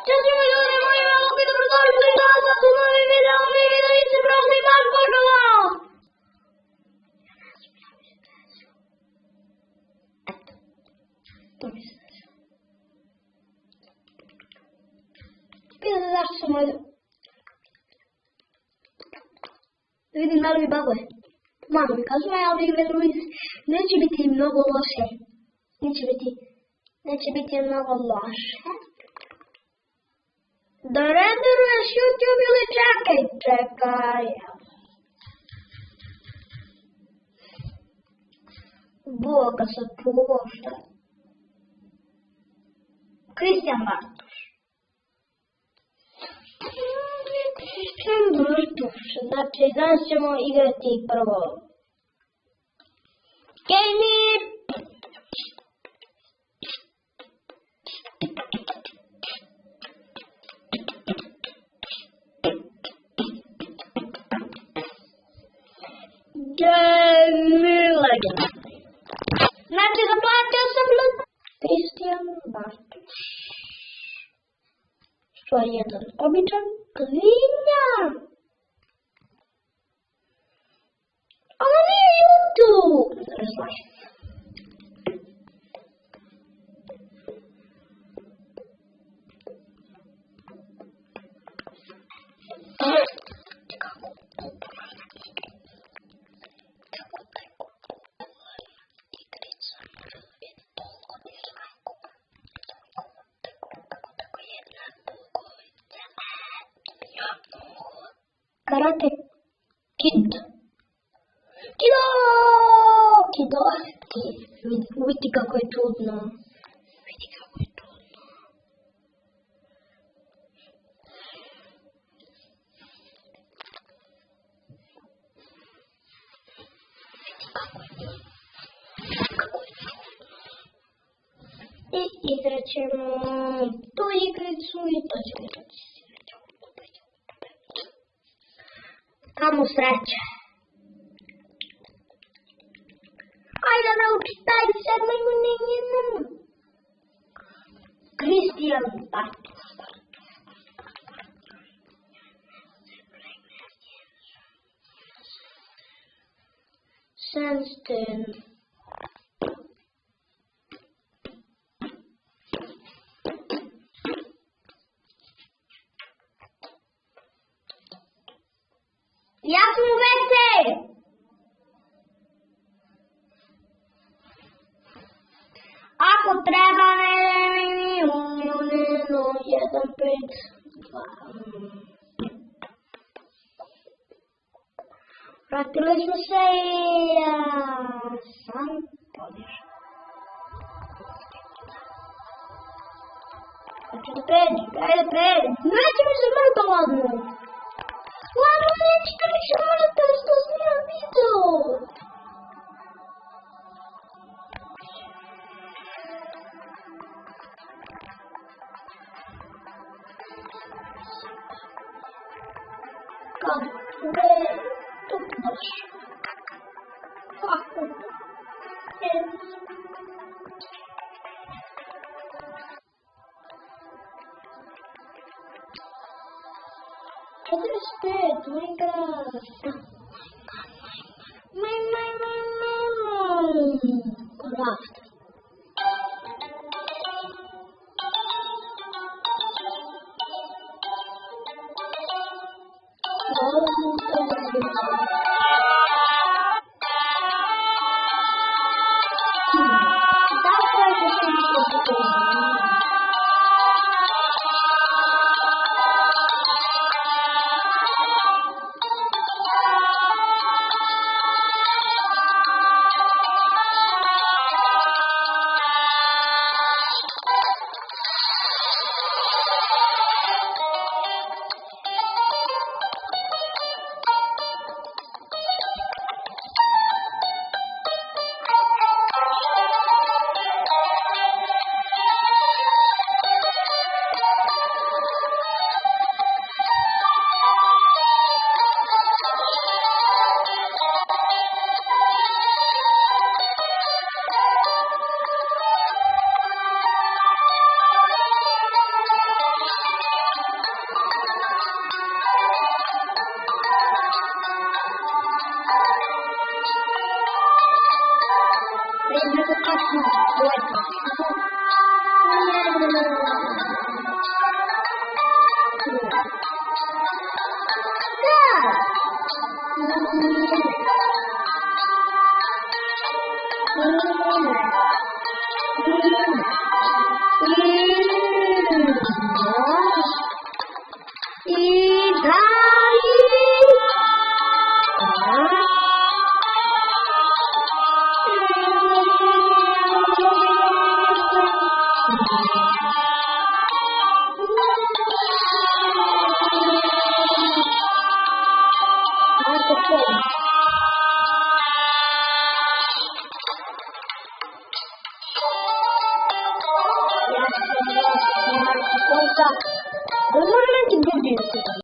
Ciao signori, noi abbiamo qui dobrodošli nazad u novi video, mi videli se prošli baš pogovo! Eto, to mi se desilo. Pitate zašto sam ovdje? Da vidim da li mi baguje. Mama mi kazuje, ali neće biti mnogo loše. Neće biti mnogo loše. Da renderuješ YouTube ili čekaj. Boga se pušta. Kristijan Bartuš. Znači, danas ćemo igrati prvo Gamey. Legend. Znači, zaplatio sam Kristijan Bartuš. Što je jedan običan klinjan. Ovo nije YouTube. Razlažem. Karate Kid. Kido. Vidi kako je trudno. I igraćemo tu igricu i to ćemo igrati. Kamo sreće. Ajde nauči taj sedmoj mu njenu. Kristijan Bartuš. Sandsten. Ja sam u WC! Ako treba jedan, pet, dva. Vratili smo se i ja sam pobježao. Hoću da pređem. Neće mi se mrto ladno. Ладно, nećete mi se možete što snimam video. Gde tu baš? Kako? Minecraft. Normalmente